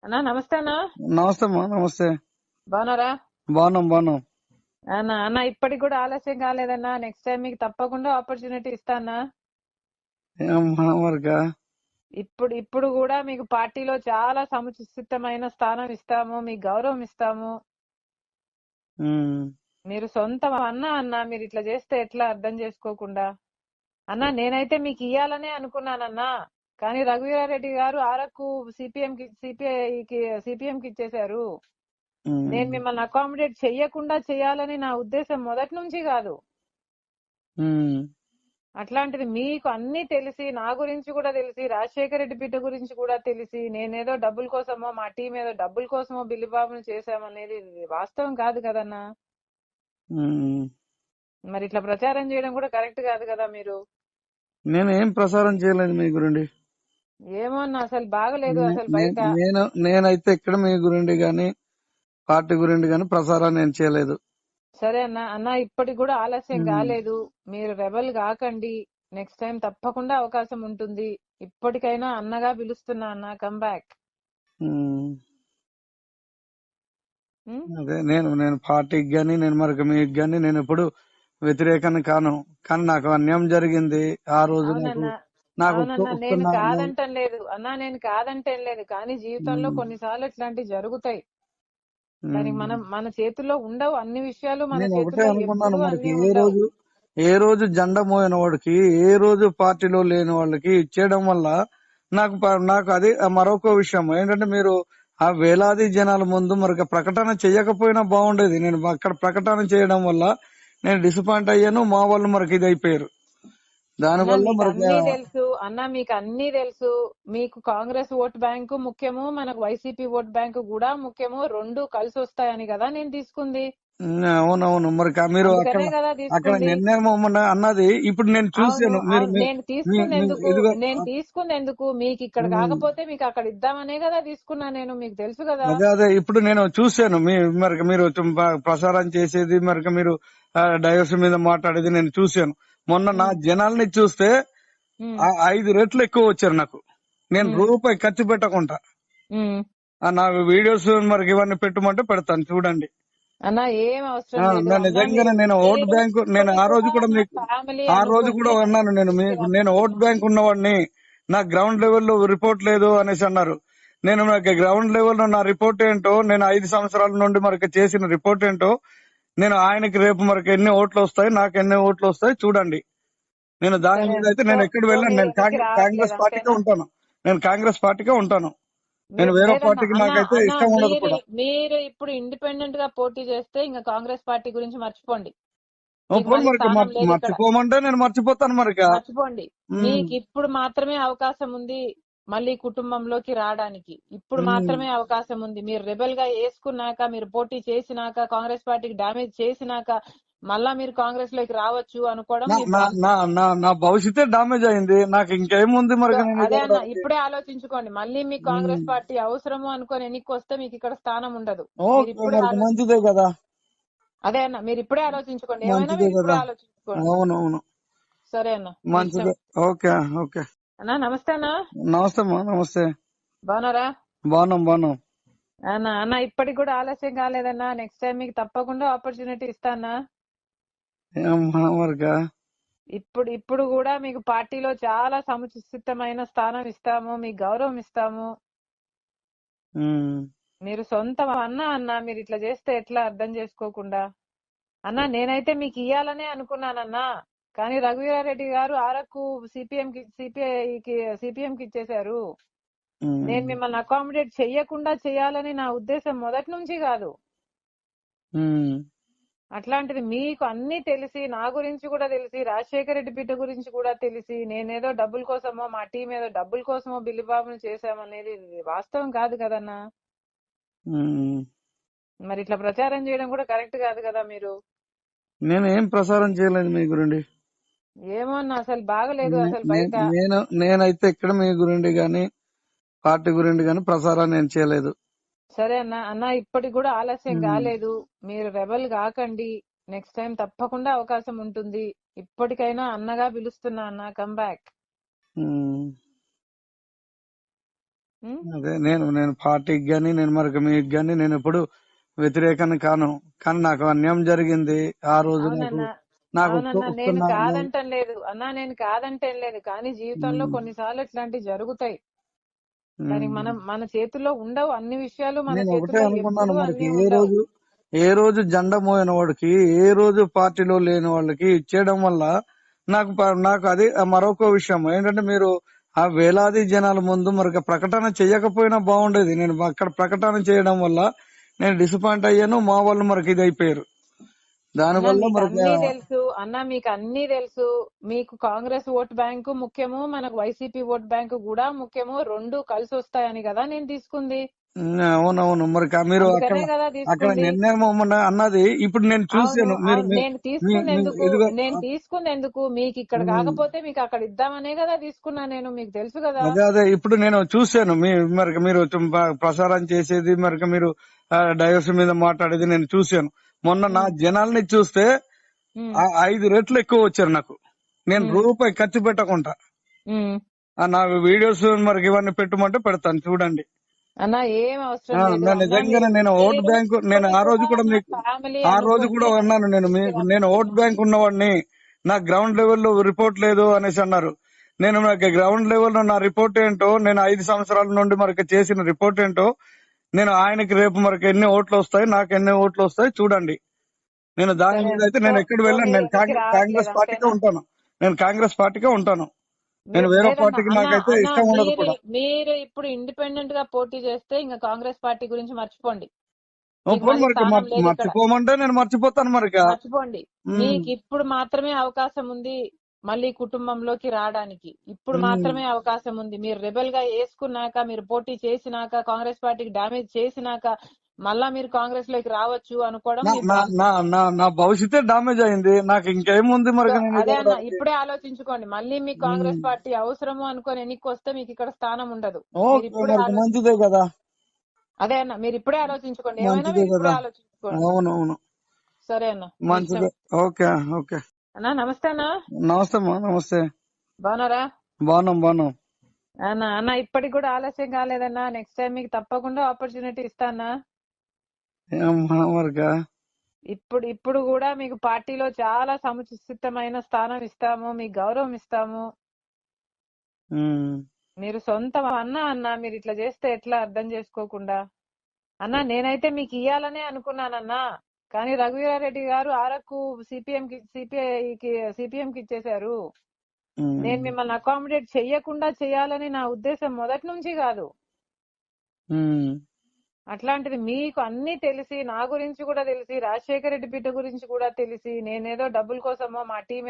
అన్నా నమస్తే అన్నా. నమస్తే అమ్మా. నమస్తే. బాగున్నారా బాగున్నాం. అన్నా? అన్న ఇప్పటికి కూడా ఆలస్యం కాలేదన్నా. నెక్స్ట్ టైం మీకు తప్పకుండా ఆపర్చునిటీ ఇస్తానా. ఏమ్మా మరిగా ఇప్పుడు ఇప్పుడు కూడా మీకు పార్టీలో చాలా సముచితమైన స్థానం ఇస్తాము, మీకు గౌరవం ఇస్తాము. మీరు సొంత అన్నా మీరు ఇట్లా చేస్తే ఎట్లా అర్థం చేసుకోకుండా? అన్నా నేనైతే మీకు ఇయ్యాలనే అనుకున్నానన్నా, కానీ రఘువీరారెడ్డి గారు ఆరకు సిపిఎంకి ఇచ్చేశారు. నేను మిమ్మల్ని అకామిడేట్ చెయ్యకుండా చేయాలని నా ఉద్దేశం మొదటి నుంచి కాదు. అట్లాంటిది మీకు అన్ని తెలిసి, నా గురించి కూడా తెలిసి, రాజశేఖర రెడ్డి బిడ్డ గురించి కూడా తెలిసి, నేనేదో డబ్బుల కోసమో మా టీం ఏదో డబ్బుల కోసమో బిల్లిబాబుని చేశామనేది వాస్తవం కాదు కదన్నా. మరి ఇట్లా ప్రచారం చేయడం కూడా కరెక్ట్ కాదు కదా. మీరు నేనేం ప్రసారం చేయలేదు మీ గురించి. ఏమో అన్న అసలు బాగలేదు అసలు బయట. నేనైతే ఇక్కడ మీ గురించి గాని పార్టీ గురించి గాని ప్రసారం నేను చేయలేదు. సరే అన్న ఇప్పటికి కూడా ఆలస్యం కాలేదు. మీరు రెబల్ కాకండి. నెక్స్ట్ టైం తప్పకుండా అవకాశం ఉంటుంది. ఇప్పటికైనా అన్నగా పిలుస్తున్నా అన్న, కమ్ బ్యాక్. అదే నేను పార్టీకి గాని నేను మరొక మీకు గాని నేను ఎప్పుడు వ్యతిరేకాన్ని కాను. కానీ నాకు అన్యాయం జరిగింది ఆ రోజు. నేను కాదంటం లేదు అన్నా, నేను కాదంటం లేదు. కానీ జీవితంలో కొన్నిసార్లు ఇట్లాంటివి జరుగుతాయి. దానికి మన చేతుల్లో ఉండవు అన్ని విషయాలు. మన చేతుల్లో ఎప్పుడు అన్ని ఉండవు. ఏ రోజు జెండా మోయన వాడికి, ఏ రోజు పార్టీలో లేని వాళ్ళకి ఇచ్చేయడం వల్ల నాకు అది మరొక విషయం ఏంటంటే, మీరు ఆ వేలాది జనాల ముందు మరొక ప్రకటన చేయకపోయినా బాగుండేది. నేను అక్కడ ప్రకటన చేయడం వల్ల నేను డిసప్పాయింట్ అయ్యాను. మా వాళ్ళు మరొక ఇది అయిపోయారు. దానివల్ల అన్ని తెలుసు అన్న, మీకు అన్ని తెలుసు. మీకు కాంగ్రెస్ ఓట్ బ్యాంకు ముఖ్యము, మనకు వైసీపీ ఓట్ బ్యాంకు కూడా ముఖ్యము. రెండు కలిసి వస్తాయని కదా నేను తీసుకుంది. అవునవును. మరి మీరు అక్కడ నిర్ణయం అన్నది ఇప్పుడు నేను చూసాను. నేను తీసుకుంది ఎందుకు? మీకు ఇక్కడ కాకపోతే మీకు అక్కడ ఇద్దామనే కదా తీసుకున్నా నేను. మీకు తెలుసు కదా. అదే ఇప్పుడు నేను చూసాను. మీరు ప్రసారం చేసేది, మీరు డైవర్స్ మీద మాట్లాడేది నేను చూసాను. మొన్న నా జనాల్ని చూస్తే 5 రెట్లు ఎక్కువ వచ్చారు నాకు. నేను రూపాయి ఖర్చు పెట్టకుండా నా వీడియోస్ ఇవన్నీ పెట్టమంటే పెడతాను, చూడండి. అన్నా ఏం అవసరం లేదు. నిజంగానే నేను ఓట్ బ్యాంకు, నేను ఆ రోజు కూడా అన్నాను, నేను ఓట్ బ్యాంక్ ఉన్నవాడిని. నాకు గ్రౌండ్ లెవెల్లో రిపోర్ట్ లేదు అనేసి అన్నారు. నేను నాకు గ్రౌండ్ లెవెల్లో నా రిపోర్ట్ ఏంటో, నేను 5 సంవత్సరాల నుండి మరొక చేసిన రిపోర్ట్ ఏంటో, నేను ఆయనకి రేపు మరొక ఎన్ని ఓట్లు వస్తాయి, నాకు ఎన్ని ఓట్లు వస్తాయి చూడండి. నేను దాని మీద అయితే నేను ఎక్కడ వెళ్ళాను. నేను కాంగ్రెస్ పార్టీకే ఉంటాను. నేను వేరే పార్టీకి నాకైతే ఇష్టం ఉండదు కూడా. మీరు ఇప్పుడు ఇండిపెండెంట్ గా పోటీ చేస్తే ఇంకా కాంగ్రెస్ పార్టీ గురించి మర్చిపోండి. మర్చిపోమంటే నేను మర్చిపోతాను. మర్చిపోండి. మీకు ఇప్పుడు మాత్రమే అవకాశం ఉంది మళ్ళీ కుటుంబంలోకి రావడానికి. ఇప్పుడు మాత్రమే అవకాశం ఉంది. మీరు రెబల్ గా వేసుకున్నాక, మీరు పోటీ చేసినాక, కాంగ్రెస్ పార్టీకి డామేజ్ చేసినాక మళ్ళా మీరు కాంగ్రెస్ లోకి రావచ్చు అనుకోవడం నా భవిష్యత్తే డామేజ్ అయింది. నాకు ఇంకేముంది మరి. అదే అన్న, ఇప్పుడే ఆలోచించుకోండి. మళ్ళీ మీకు కాంగ్రెస్ పార్టీ అవసరము అనుకోని ఎన్నికకి వస్తే మీకు ఇక్కడ స్థానం ఉండదు. మంచిదే కదా. అదే అన్న, మీరు ఇప్పుడే ఆలోచించుకోండి. ఏమైనా మీరు ఇప్పుడే ఆలోచించుకోండి. అవునవును, సరే అన్న, మంచిదే. ఓకే అన్నా. నమస్తే అన్న. నమస్తే. బాగున్నారా? బాగున్నాం. అన్న ఇప్పటికి కూడా ఆలస్యం కాలేదన్నా. నెక్స్ట్ టైం మీకు తప్పకుండా ఆపర్చునిటీ ఇస్తానా. ఇప్పుడు కూడా మీకు పార్టీలో చాలా సముచితమైన స్థానం ఇస్తాము, మీకు గౌరవం ఇస్తాము. మీరు సొంత అన్నా మీరు ఇట్లా చేస్తే ఎట్లా అర్థం చేసుకోకుండా? అన్నా నేనైతే మీకు ఇయ్యాలనే అనుకున్నానన్నా, కానీ రఘువీరారెడ్డి గారు ఆరకు సిపిఎంకి ఇచ్చేశారు. నేను మిమ్మల్ని అకామిడేట్ చెయ్యకుండా చేయాలని నా ఉద్దేశం మొదటి నుంచి కాదు. అట్లాంటిది మీకు అన్ని తెలిసి, నా గురించి కూడా తెలిసి, రాజశేఖర రెడ్డి బిడ్డ గురించి కూడా తెలిసి, నేనేదో డబ్బుల కోసమో మా టీం ఏదో డబ్బుల కోసమో బిల్లిబాబుని చేశామనేది వాస్తవం కాదు కదన్నా. మరి ఇట్లా ప్రచారం చేయడం కూడా కరెక్ట్ కాదు కదా. మీరు నేనేం ప్రసారం చేయలేదు మీ గురించి. ఏమో అన్న అసలు బాగలేదు అసలు బయట. నేనైతే ఇక్కడ మీ గురించి గాని పార్టీ గురించి గాని ప్రసారం నేను చేయలేదు. సరే అన్న ఇప్పటికి కూడా ఆలస్యం కాలేదు. మీరు రెబల్ కాకండి. నెక్స్ట్ టైం తప్పకుండా అవకాశం ఉంటుంది. ఇప్పటికైనా అన్నగా పిలుస్తున్నా అన్న, కమ్ బ్యాక్. అదే నేను పార్టీకి గాని నేను మరొక మీకు గాని నేను ఎప్పుడు వ్యతిరేకాన్ని కాను. కానీ నాకు అన్యాయం జరిగింది. ఆ రోజు అవునన్నా నాకు అవునన్నా నేను వస్తున్న కాదంటం లేదు అన్నా, నేను కాదంటం లేదు. కానీ జీవితంలో ఉమ్, కొన్నిసార్లు ఇట్లాంటివి జరుగుతాయి. దానికి ఉమ్. మన చేతుల్లో ఉండవు అన్ని విషయాలు, మన నేను ఒకటే చేతుల్లో అనుకున్నాను, ఎప్పుడూ మనకి అన్ని ఉండవు. ఏ రోజు జెండా మోయన వాడికి, ఏ రోజు పార్టీలో లేని వాళ్ళకి ఇచ్చేయడం వల్ల నాకు అది మరొక విషయం ఏంటంటే, మీరు ఆ వేలాది జనాల ముందు మరొక ప్రకటన చేయకపోయినా బాగుండేది. నేను అక్కడ ప్రకటన చేయడం వల్ల నేను డిసప్పాయింట్ అయ్యాను. మా వాళ్ళు మరొక ఇది అయిపోయారు. అన్నా దానివల్ల మీకు మరొక అన్ని తెలుసు అన్నా, మీకు అన్ని తెలుసు. మీకు కాంగ్రెస్ ఓట్ బ్యాంకు ముఖ్యము, మనకు వైసీపీ ఓట్ బ్యాంకు కూడా ముఖ్యము. రెండు కలిసి వస్తాయని కదా నేను తీసుకుంది. అవునవును. మరి మీరు అక్కడ అందుకనే కదా అక్కడ తీసుకుంది. నిర్ణయం అన్నది ఇప్పుడు నేను అవును చూశాను. మీరు అవును, నేను ఇదిగో తీసుకుంది ఎందుకు, మీకు ఇక్కడ కాకపోతే మీకు అక్కడ ఇద్దామనే కదా తీసుకున్నా నేను, మీకు తెలుసు కదా. అదే ఇప్పుడు నేను చూశాను. మరి మీరు ప్రసారం చేసేది, మరి మీరు డైవర్స్ మీద మాట్లాడేది నేను చూశాను. మొన్న నా జనాల్ని చూస్తే ఉమ్, 5 రెట్లు ఎక్కువ వచ్చారు నాకు. నేను ఉమ్, రూపాయి ఖర్చు పెట్టకుండా ఉమ్. నా వీడియోస్ మరి ఇవన్నీ పెట్టమంటే పెడతాను, చూడండి. అన్నా ఏం అవసరం లేదు అన్నా. నిజంగానే నేను ఓట్ మీరు బ్యాంకు నేను ఇప్పటికి ఆ రోజు కూడా కూడా నా మీకు ఫ్యామిలీ ఆ రోజు కూడా అనుకోండి. అన్నాను, నేను ఓట్ బ్యాంక్ ఉన్నవాడిని, నా గ్రౌండ్ లెవెల్లో రిపోర్ట్ లేదు అనేసి అన్నారు. నేను నాకు గ్రౌండ్ లెవెల్లో నా రిపోర్ట్ ఏంటో, నేను 5 సంవత్సరాల నుండి మరొక చేసిన రిపోర్ట్ ఏంటో, నేను ఆయనకి రేపు మరొక ఎన్ని ఓట్లు వస్తాయి, నాకు ఎన్ని ఓట్లు వస్తాయి చూడండి. నేను దాని సరే మీద అన్న. అయితే నేను ఎక్కడ సో వెళ్ళాను. మీరు నేను ఎన్నికి కాంగ్రెస్ రావట్లేదు పార్టీకే అంతేనా? ఉంటాను. నేను కాంగ్రెస్ పార్టీకే ఉంటాను. నేను వేరే లేదన్నా పార్టీకి అన్న నాకైతే అన్న ఇష్టం ఉండదు మీరు కూడా. మీరు ఇప్పుడు ఇండిపెండెంట్ గా పోటీ చేస్తే ఇంకా కాంగ్రెస్ పార్టీ గురించి మర్చిపోండి. మీకు పోనీ మళ్ళీ మరి స్థానం లేదు ఇక్కడ. మర్చిపోమంటే నేను మర్చిపోతాను మరి ఇక. మర్చిపోండి. మీకు ఇప్పుడు మాత్రమే అవకాశం ఉంది మళ్ళీ కుటుంబంలోకి రావడానికి. ఇప్పుడు మాత్రమే అవకాశం ఉంది. మీరు రెబల్ గా వేసుకున్నాక, మీరు పోటీ చేసినాక, కాంగ్రెస్ పార్టీకి డామేజ్ చేసినాక మళ్ళా మీరు కాంగ్రెస్ లోకి రావచ్చు అనుకోవడం నా మీ నా భ్రాంతి. నా నా నా భవిష్యత్తే డామేజ్ అయింది. నాకు ఇంకేముంది మరి సో నేను అదే అన్న, ఇవ్వడానికి. ఇప్పుడే ఆలోచించుకోండి. మళ్ళీ మీకు కాంగ్రెస్ పార్టీ అవసరము అనుకొని ఎన్నిక వస్తే మీకు ఇక్కడ స్థానం ఉండదు. మీరు ఓకే, ఇప్పుడే మరి మంచిదే కదా. అదే అన్న, మీరు ఇప్పుడే ఆలోచించుకోండి. ఏమైనా మంచిదే మీరు ఇప్పుడే కదా. ఆలోచించుకోండి. అవునవును. సరే అన్న, మీ ఇష్టం. మంచిదే. Okay okay. అన్నా నమస్తే అన్న. నమస్తే అమ్మా. నమస్తే. బాగున్నారా బాగున్నాం. అన్న? అన్న ఇప్పటికి కూడా ఆలస్యం కాలేదన్నా. నెక్స్ట్ టైం మీకు తప్పకుండా ఆపర్చునిటీ ఇస్తానా. ఏమ్మా మరికా. ఇప్పుడు కూడా మీకు పార్టీలో చాలా సముచితమైన స్థానం ఇస్తాము, మీకు గౌరవం ఇస్తాము. మీరు సొంతం అన్న మీరు ఇట్లా చేస్తే ఎట్లా అర్థం చేసుకోకుండా. అన్నా నేనైతే మీకు ఇయ్యాలనే అనుకున్నానన్నా, కానీ రఘువీరారెడ్డి గారు ఆరకు సిపిఎం కి ఇచ్చేశారు. నేను మిమ్మల్ని అకామిడేట్ చెయ్యకుండా చేయాలని నా ఉద్దేశం మొదటి నుంచి కాదు. అట్లాంటిది మీకు అన్ని తెలిసి, నా గురించి కూడా తెలిసి, రాజశేఖర రెడ్డి బిడ్డ గురించి కూడా తెలిసి, నేనేదో డబ్బుల కోసమో మా టీం